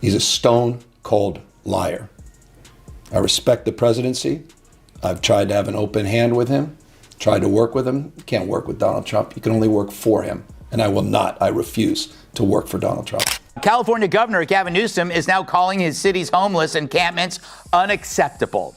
He's a stone cold liar. I respect the presidency. I've tried to have an open hand with him, tried to work with him. You can't work with Donald Trump. You can only work for him. And I will not. I refuse to work for Donald Trump. California Governor Gavin Newsom is now calling his city's homeless encampments unacceptable,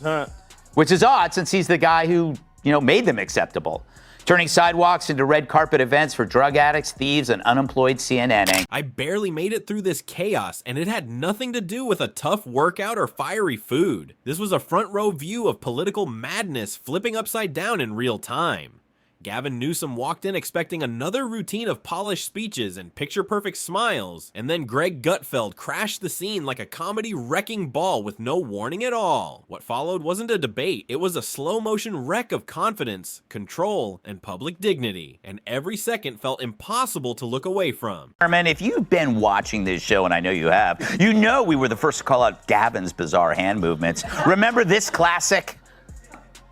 which is odd since he's the guy who, made them acceptable. Turning sidewalks into red carpet events for drug addicts, thieves, and unemployed CNN. I barely made it through this chaos, and it had nothing to do with a tough workout or fiery food. This was a front row view of political madness flipping upside down in real time. Gavin Newsom walked in expecting another routine of polished speeches and picture-perfect smiles, and then Greg Gutfeld crashed the scene like a comedy wrecking ball with no warning at all. What followed wasn't a debate, it was a slow-motion wreck of confidence, control, and public dignity, and every second felt impossible to look away from. Man, if you've been watching this show, and I know you have, you know we were the first to call out Gavin's bizarre hand movements. Remember this classic?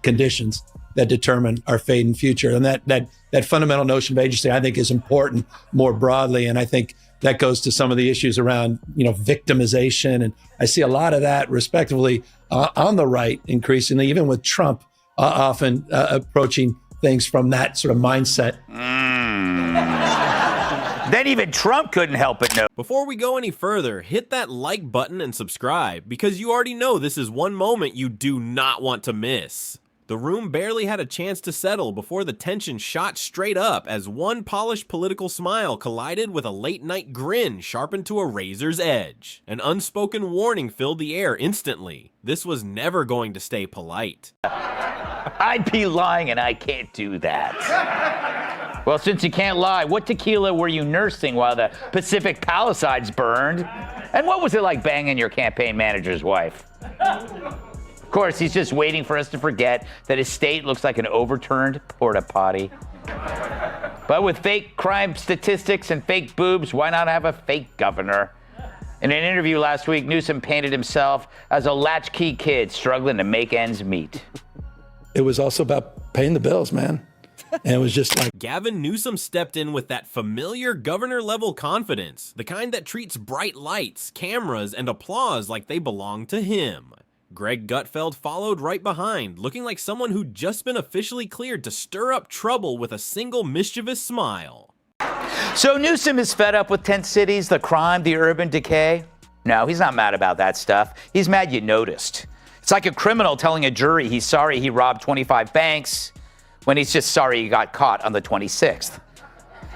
Conditions that determine our fate and future. And that fundamental notion of agency, I think, is important more broadly. And I think that goes to some of the issues around, victimization. And I see a lot of that, respectively, on the right, increasingly, even with Trump often approaching things from that sort of mindset. Then even Trump couldn't help it. No. Before we go any further, hit that like button and subscribe, because you already know this is one moment you do not want to miss. The room barely had a chance to settle before the tension shot straight up as one polished political smile collided with a late-night grin sharpened to a razor's edge. An unspoken warning filled the air instantly. This was never going to stay polite. I'd be lying, and I can't do that. Well, since you can't lie, what tequila were you nursing while the Pacific Palisades burned? And what was it like banging your campaign manager's wife? Of course, he's just waiting for us to forget that his state looks like an overturned porta potty. But with fake crime statistics and fake boobs, why not have a fake governor? In an interview last week, Newsom painted himself as a latchkey kid struggling to make ends meet. It was also about paying the bills, man. And it was just like... Gavin Newsom stepped in with that familiar governor-level confidence, the kind that treats bright lights, cameras, and applause like they belong to him. Greg Gutfeld followed right behind, looking like someone who'd just been officially cleared to stir up trouble with a single mischievous smile. So Newsom is fed up with tent cities, the crime, the urban decay? No, he's not mad about that stuff. He's mad you noticed. It's like a criminal telling a jury he's sorry he robbed 25 banks when he's just sorry he got caught on the 26th.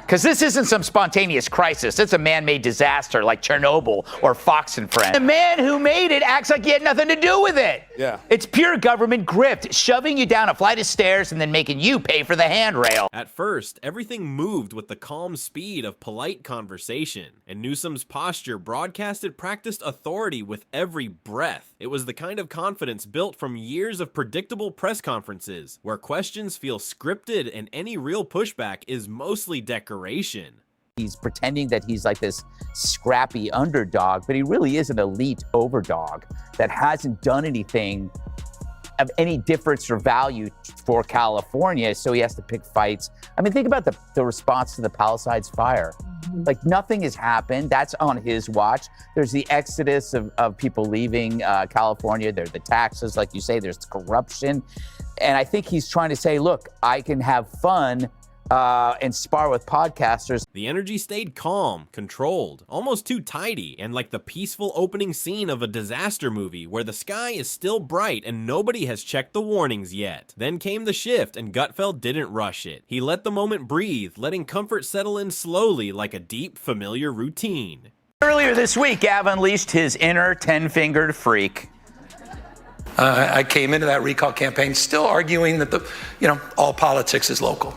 Because this isn't some spontaneous crisis. It's a man-made disaster like Chernobyl or Fox and Friends. The man who made it acts like he had nothing to do with it. Yeah. It's pure government grift, shoving you down a flight of stairs and then making you pay for the handrail. At first, everything moved with the calm speed of polite conversation, and Newsom's posture broadcasted practiced authority with every breath. It was the kind of confidence built from years of predictable press conferences, where questions feel scripted and any real pushback is mostly decoration. He's pretending that he's like this scrappy underdog, but he really is an elite overdog that hasn't done anything of any difference or value for California, so he has to pick fights. I mean, think about the response to the Palisades fire. Like, nothing has happened. That's on his watch. There's the exodus of people leaving California. There's the taxes, like you say, there's corruption. And I think he's trying to say, look, I can have fun and spar with podcasters. The energy stayed calm, controlled, almost too tidy, and like the peaceful opening scene of a disaster movie where the sky is still bright and nobody has checked the warnings yet. Then came the shift, and Gutfeld didn't rush it. He let the moment breathe, letting comfort settle in slowly like a deep, familiar routine. Earlier this week, Gavin unleashed his inner 10-fingered freak. I came into that recall campaign still arguing that all politics is local.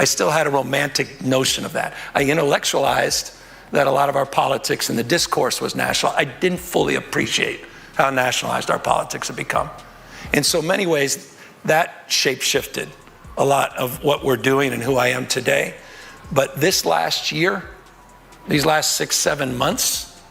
I still had a romantic notion of that. I intellectualized that a lot of our politics and the discourse was national. I didn't fully appreciate how nationalized our politics had become. In so many ways, that shape-shifted a lot of what we're doing and who I am today. But this last year, these last 6-7 months,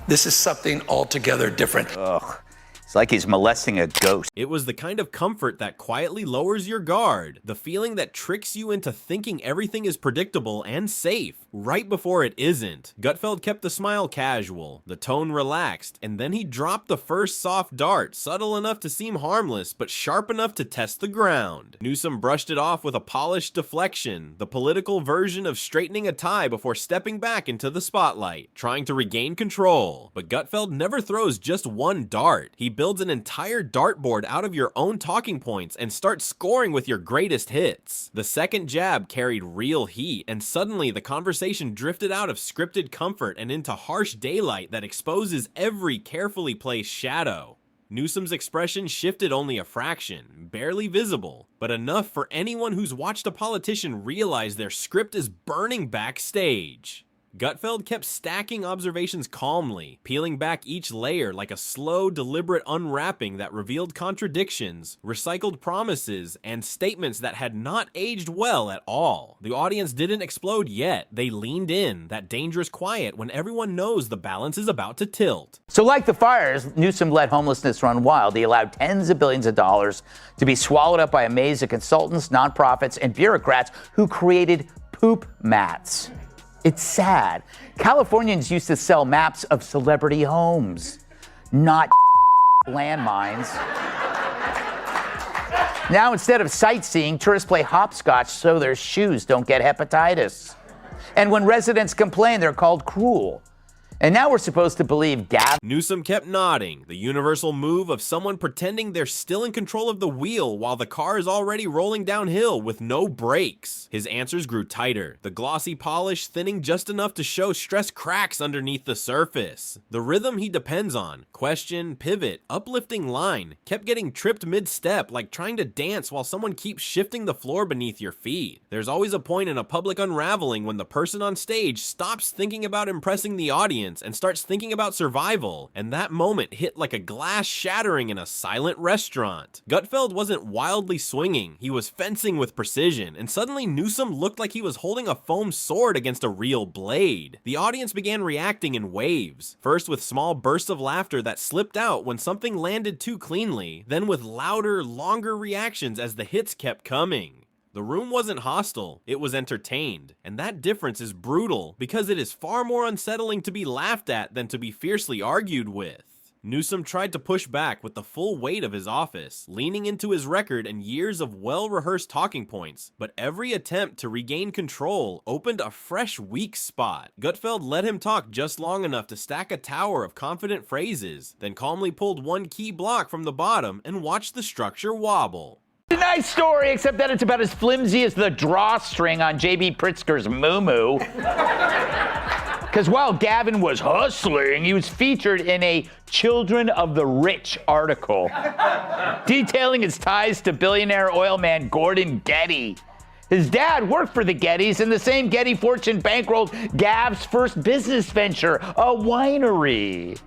this is something altogether different. Ugh. It's like he's molesting a ghost. It was the kind of comfort that quietly lowers your guard, the feeling that tricks you into thinking everything is predictable and safe. right before it isn't. Gutfeld kept the smile casual, the tone relaxed, and then he dropped the first soft dart, subtle enough to seem harmless, but sharp enough to test the ground. Newsom brushed it off with a polished deflection, the political version of straightening a tie before stepping back into the spotlight, trying to regain control. But Gutfeld never throws just one dart. He builds an entire dartboard out of your own talking points and starts scoring with your greatest hits. The second jab carried real heat, and suddenly the conversation drifted out of scripted comfort and into harsh daylight that exposes every carefully placed shadow. Newsom's expression shifted only a fraction, barely visible, but enough for anyone who's watched a politician realize their script is burning backstage. Gutfeld kept stacking observations calmly, peeling back each layer like a slow, deliberate unwrapping that revealed contradictions, recycled promises, and statements that had not aged well at all. The audience didn't explode yet. They leaned in, that dangerous quiet when everyone knows the balance is about to tilt. So like the fires, Newsom let homelessness run wild. He allowed tens of billions of dollars to be swallowed up by a maze of consultants, nonprofits, and bureaucrats who created poop mats. It's sad. Californians used to sell maps of celebrity homes, not landmines. Now, instead of sightseeing, tourists play hopscotch so their shoes don't get hepatitis. And when residents complain, they're called cruel. And now we're supposed to believe Gavin. Newsom kept nodding, the universal move of someone pretending they're still in control of the wheel while the car is already rolling downhill with no brakes. His answers grew tighter, the glossy polish thinning just enough to show stress cracks underneath the surface. The rhythm he depends on, question, pivot, uplifting line, kept getting tripped mid-step like trying to dance while someone keeps shifting the floor beneath your feet. There's always a point in a public unraveling when the person on stage stops thinking about impressing the audience and starts thinking about survival, and that moment hit like a glass shattering in a silent restaurant. Gutfeld wasn't wildly swinging, he was fencing with precision, and suddenly Newsom looked like he was holding a foam sword against a real blade. The audience began reacting in waves, first with small bursts of laughter that slipped out when something landed too cleanly, then with louder, longer reactions as the hits kept coming. The room wasn't hostile, it was entertained, and that difference is brutal because it is far more unsettling to be laughed at than to be fiercely argued with. Newsom tried to push back with the full weight of his office, leaning into his record and years of well-rehearsed talking points, but every attempt to regain control opened a fresh weak spot. Gutfeld let him talk just long enough to stack a tower of confident phrases, then calmly pulled one key block from the bottom and watched the structure wobble. A nice story, except that it's about as flimsy as the drawstring on J.B. Pritzker's moo-moo. Because while Gavin was hustling, he was featured in a Children of the Rich article, detailing his ties to billionaire oil man Gordon Getty. His dad worked for the Gettys, and the same Getty fortune bankrolled Gav's first business venture, a winery.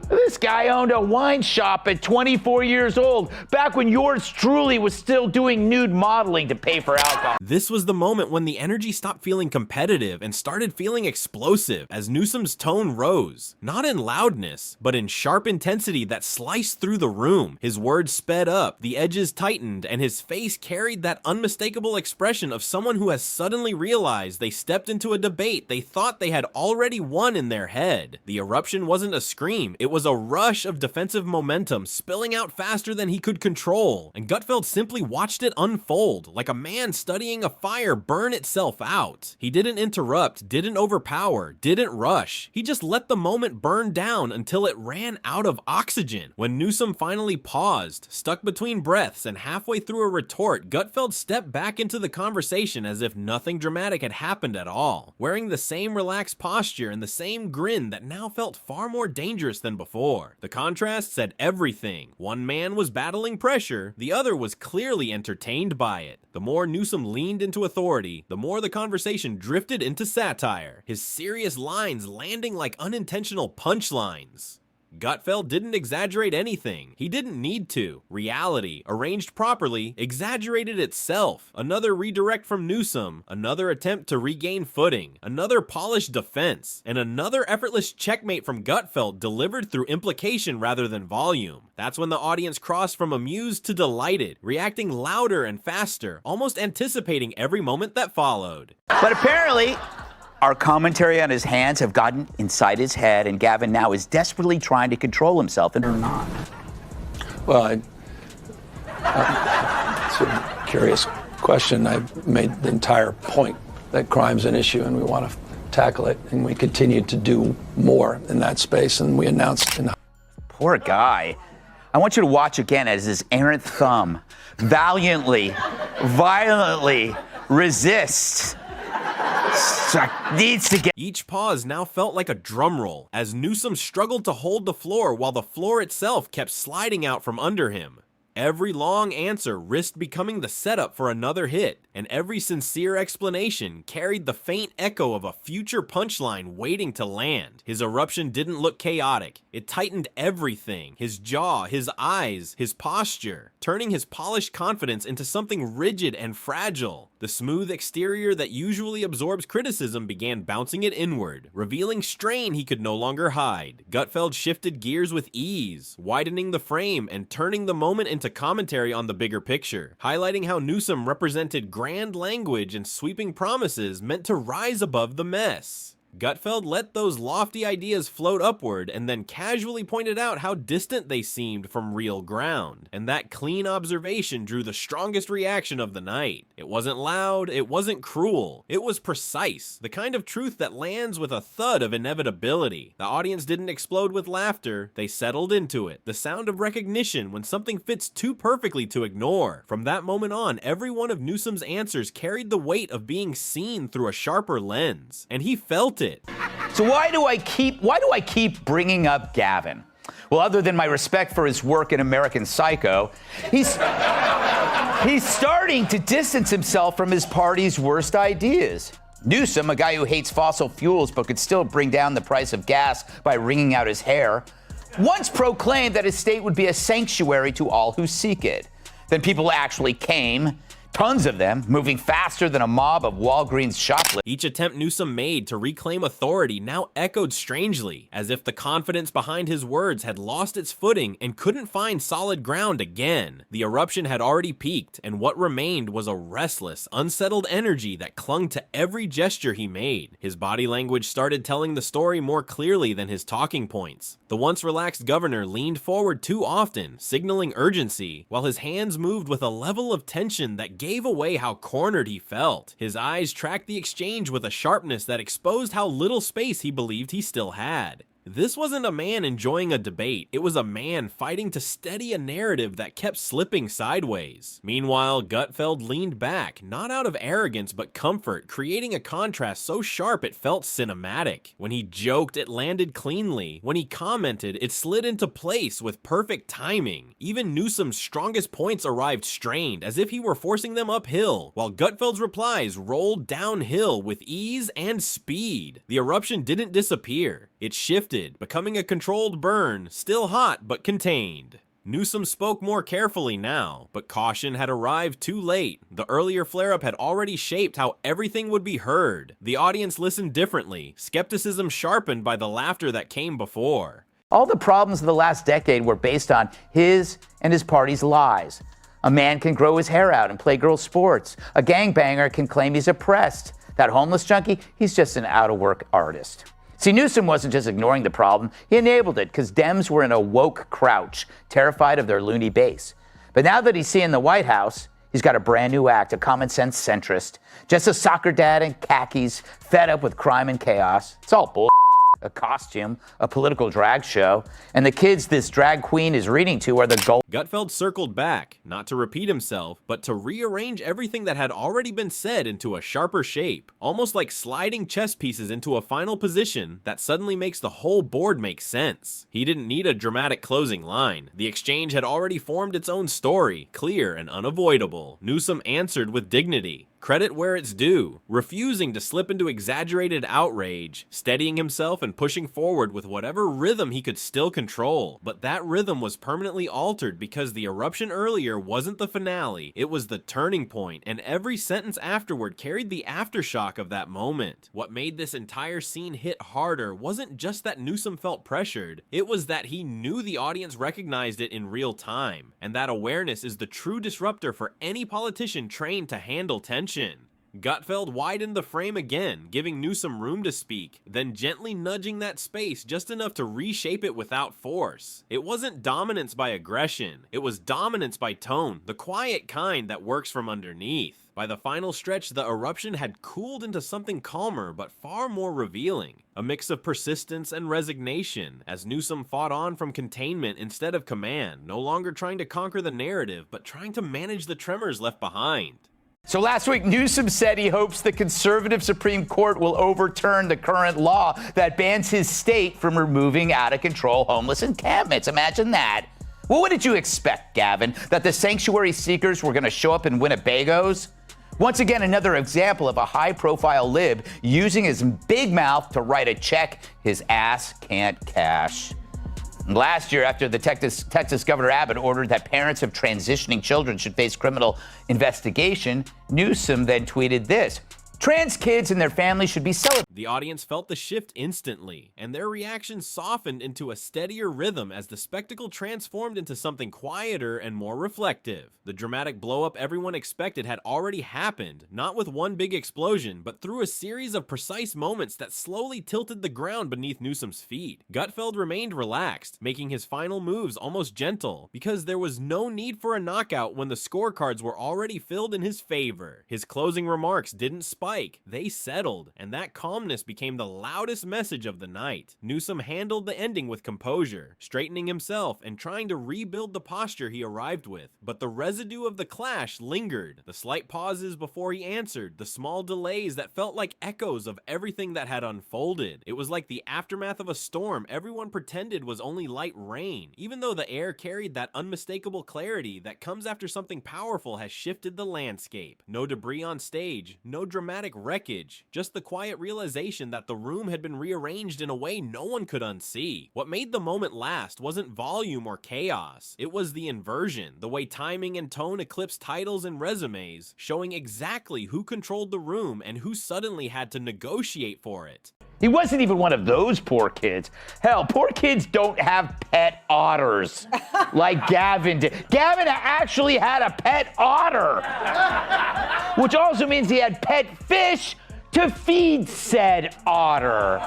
This guy owned a wine shop at 24 years old, back when yours truly was still doing nude modeling to pay for alcohol. This was the moment when the energy stopped feeling competitive and started feeling explosive as Newsom's tone rose, not in loudness, but in sharp intensity that sliced through the room. His words sped up, the edges tightened, and his face carried that unmistakable expression of someone who has suddenly realized they stepped into a debate they thought they had already won in their head. The eruption wasn't a scream, it was a rush of defensive momentum spilling out faster than he could control, and Gutfeld simply watched it unfold, like a man studying a fire burn itself out. He didn't interrupt, didn't overpower, didn't rush. He just let the moment burn down until it ran out of oxygen. When Newsom finally paused, stuck between breaths, and halfway through a retort, Gutfeld stepped back into the conversation as if nothing dramatic had happened at all, wearing the same relaxed posture and the same grin that now felt far more dangerous than before. The contrast said everything. One man was battling pressure, the other was clearly entertained by it. The more Newsom leaned into authority, the more the conversation drifted into satire, his serious lines landing like unintentional punchlines. Gutfeld didn't exaggerate anything. He didn't need to. Reality, arranged properly, exaggerated itself. Another redirect from Newsom, another attempt to regain footing, another polished defense, and another effortless checkmate from Gutfeld delivered through implication rather than volume. That's when the audience crossed from amused to delighted, reacting louder and faster, almost anticipating every moment that followed. But apparently, our commentary on his hands have gotten inside his head, and Gavin now is desperately trying to control himself, and or not. Well, it's a curious question. I made the entire point that crime's an issue and we want to tackle it, and we continue to do more in that space, and we announced in... Poor guy. I want you to watch again as his errant thumb valiantly, violently resists. Needs to get. Each pause now felt like a drum roll as Newsom struggled to hold the floor while the floor itself kept sliding out from under him. Every long answer risked becoming the setup for another hit, and every sincere explanation carried the faint echo of a future punchline waiting to land. His eruption didn't look chaotic. It tightened everything: his jaw, his eyes, his posture, turning his polished confidence into something rigid and fragile. The smooth exterior that usually absorbs criticism began bouncing it inward, revealing strain he could no longer hide. Gutfeld shifted gears with ease, widening the frame and turning the moment into commentary on the bigger picture, highlighting how Newsom represented grand language and sweeping promises meant to rise above the mess. Gutfeld let those lofty ideas float upward and then casually pointed out how distant they seemed from real ground, and that clean observation drew the strongest reaction of the night. It wasn't loud, it wasn't cruel, it was precise, the kind of truth that lands with a thud of inevitability. The audience didn't explode with laughter, they settled into it, the sound of recognition when something fits too perfectly to ignore. From that moment on, every one of Newsom's answers carried the weight of being seen through a sharper lens, and he felt it. So why do I keep bringing up Gavin? Well, other than my respect for his work in American Psycho, he's starting to distance himself from his party's worst ideas. Newsom, a guy who hates fossil fuels but could still bring down the price of gas by wringing out his hair, once proclaimed that his state would be a sanctuary to all who seek it. Then people actually came. Tons of them, moving faster than a mob of Walgreens shoplifters. Each attempt Newsom made to reclaim authority now echoed strangely, as if the confidence behind his words had lost its footing and couldn't find solid ground again. The eruption had already peaked, and what remained was a restless, unsettled energy that clung to every gesture he made. His body language started telling the story more clearly than his talking points. The once relaxed governor leaned forward too often, signaling urgency, while his hands moved with a level of tension that gave away how cornered he felt. His eyes tracked the exchange with a sharpness that exposed how little space he believed he still had. This wasn't a man enjoying a debate, it was a man fighting to steady a narrative that kept slipping sideways. Meanwhile, Gutfeld leaned back, not out of arrogance but comfort, creating a contrast so sharp it felt cinematic. When he joked, it landed cleanly. When he commented, it slid into place with perfect timing. Even Newsom's strongest points arrived strained, as if he were forcing them uphill, while Gutfeld's replies rolled downhill with ease and speed. The eruption didn't disappear. It shifted, becoming a controlled burn, still hot but contained. Newsom spoke more carefully now, but caution had arrived too late. The earlier flare-up had already shaped how everything would be heard. The audience listened differently, skepticism sharpened by the laughter that came before. All the problems of the last decade were based on his and his party's lies. A man can grow his hair out and play girls' sports. A gangbanger can claim he's oppressed. That homeless junkie, he's just an out-of-work artist. See, Newsom wasn't just ignoring the problem, he enabled it because Dems were in a woke crouch, terrified of their loony base. But now that he's seeing the White House, he's got a brand new act, a common sense centrist, just a soccer dad in khakis, fed up with crime and chaos. It's all bull. A costume, a political drag show, and the kids this drag queen is reading to are the gold. Gutfeld circled back, not to repeat himself, but to rearrange everything that had already been said into a sharper shape, almost like sliding chess pieces into a final position that suddenly makes the whole board make sense. He didn't need a dramatic closing line. The exchange had already formed its own story, clear and unavoidable. Newsom answered with dignity. credit where it's due, refusing to slip into exaggerated outrage, steadying himself and pushing forward with whatever rhythm he could still control. But that rhythm was permanently altered because the eruption earlier wasn't the finale, it was the turning point, and every sentence afterward carried the aftershock of that moment. What made this entire scene hit harder wasn't just that Newsom felt pressured, it was that he knew the audience recognized it in real time, and that awareness is the true disruptor for any politician trained to handle tension. Gutfeld widened the frame again, giving Newsom room to speak, then gently nudging that space just enough to reshape it without force. It wasn't dominance by aggression, it was dominance by tone, the quiet kind that works from underneath. By the final stretch, the eruption had cooled into something calmer but far more revealing. A mix of persistence and resignation, as Newsom fought on from containment instead of command, no longer trying to conquer the narrative, but trying to manage the tremors left behind. So last week, Newsom said he hopes the conservative Supreme Court will overturn the current law that bans his state from removing out-of-control homeless encampments. Imagine that. Well, what did you expect, Gavin? That the sanctuary seekers were going to show up in Winnebagos? Once again, another example of a high-profile lib using his big mouth to write a check his ass can't cash. Last year, after the Texas Governor Abbott ordered that parents of transitioning children should face criminal investigation, Newsom then tweeted this: "Trans kids and their families should be celebrated." The audience felt the shift instantly, and their reaction softened into a steadier rhythm as the spectacle transformed into something quieter and more reflective. The dramatic blow-up everyone expected had already happened, not with one big explosion, but through a series of precise moments that slowly tilted the ground beneath Newsom's feet. Gutfeld remained relaxed, making his final moves almost gentle, because there was no need for a knockout when the scorecards were already filled in his favor. His closing remarks didn't spike, they settled, and that calmness became the loudest message of the night. Newsom handled the ending with composure, straightening himself and trying to rebuild the posture he arrived with, but the residue of the clash lingered. The slight pauses before he answered, the small delays that felt like echoes of everything that had unfolded. It was like the aftermath of a storm everyone pretended was only light rain, even though the air carried that unmistakable clarity that comes after something powerful has shifted the landscape. No debris on stage, no dramatic wreckage, just the quiet realization that the room had been rearranged in a way no one could unsee. What made the moment last wasn't volume or chaos, it was the inversion, the way timing and tone eclipsed titles and resumes, showing exactly who controlled the room and who suddenly had to negotiate for it. He wasn't even one of those poor kids. Hell, poor kids don't have pet otters like Gavin did. Gavin actually had a pet otter, which also means he had pet fish to feed said otter.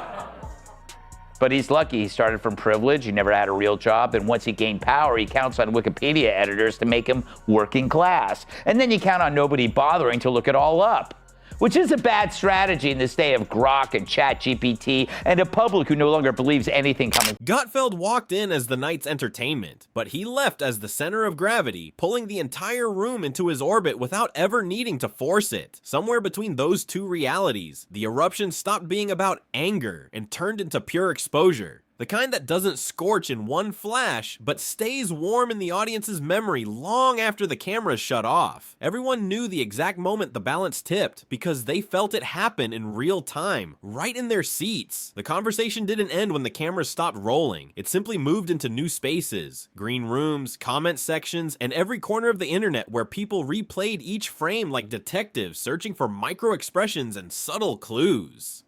But he's lucky he started from privilege, he never had a real job, and once he gained power, he counts on Wikipedia editors to make him working class. And then you count on nobody bothering to look it all up, which is a bad strategy in this day of Grok and ChatGPT and a public who no longer believes anything coming. Gutfeld walked in as the night's entertainment, but he left as the center of gravity, pulling the entire room into his orbit without ever needing to force it. Somewhere between those two realities, the eruption stopped being about anger and turned into pure exposure. The kind that doesn't scorch in one flash, but stays warm in the audience's memory long after the cameras shut off. Everyone knew the exact moment the balance tipped because they felt it happen in real time, right in their seats. The conversation didn't end when the cameras stopped rolling. It simply moved into new spaces, green rooms, comment sections, and every corner of the internet where people replayed each frame like detectives searching for micro expressions and subtle clues.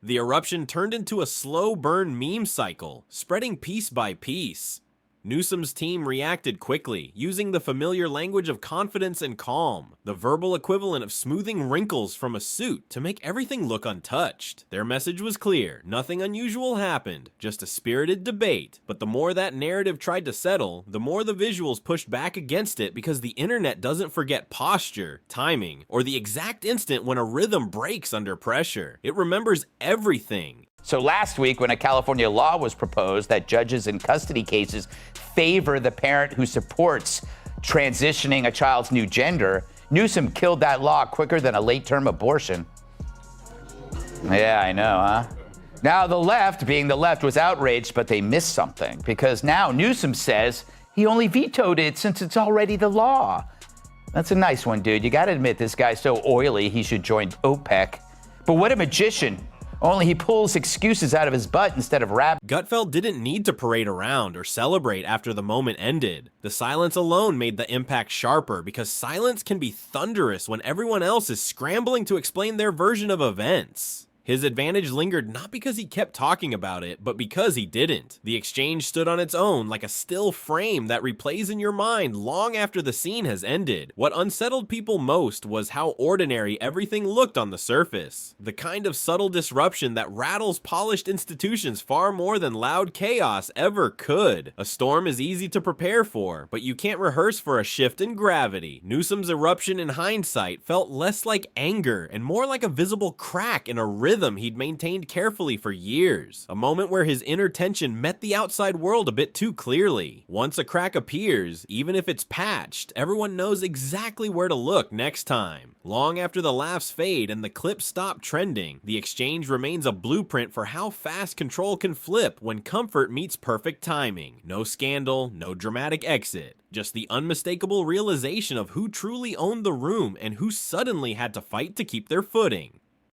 The eruption turned into a slow burn meme cycle, spreading piece by piece. Newsom's team reacted quickly, using the familiar language of confidence and calm, the verbal equivalent of smoothing wrinkles from a suit to make everything look untouched. Their message was clear, nothing unusual happened, just a spirited debate. But the more that narrative tried to settle, the more the visuals pushed back against it because the internet doesn't forget posture, timing, or the exact instant when a rhythm breaks under pressure. It remembers everything. So last week, when a California law was proposed that judges in custody cases favor the parent who supports transitioning a child's new gender, Newsom killed that law quicker than a late-term abortion. Yeah, I know, huh? Now the left, being the left, was outraged, but they missed something, because now Newsom says he only vetoed it since it's already the law. That's a nice one, dude. You got to admit, this guy's so oily, he should join OPEC. But what a magician. Only he pulls excuses out of his butt instead of rap. Gutfeld didn't need to parade around or celebrate after the moment ended. The silence alone made the impact sharper, because silence can be thunderous when everyone else is scrambling to explain their version of events. His advantage lingered not because he kept talking about it, but because he didn't. The exchange stood on its own, like a still frame that replays in your mind long after the scene has ended. What unsettled people most was how ordinary everything looked on the surface. The kind of subtle disruption that rattles polished institutions far more than loud chaos ever could. A storm is easy to prepare for, but you can't rehearse for a shift in gravity. Newsom's eruption in hindsight felt less like anger and more like a visible crack in a rhythm he'd maintained carefully for years. A moment where his inner tension met the outside world a bit too clearly. Once a crack appears, even if it's patched, everyone knows exactly where to look next time. Long after the laughs fade and the clips stop trending, the exchange remains a blueprint for how fast control can flip when comfort meets perfect timing. No scandal, no dramatic exit. Just the unmistakable realization of who truly owned the room and who suddenly had to fight to keep their footing.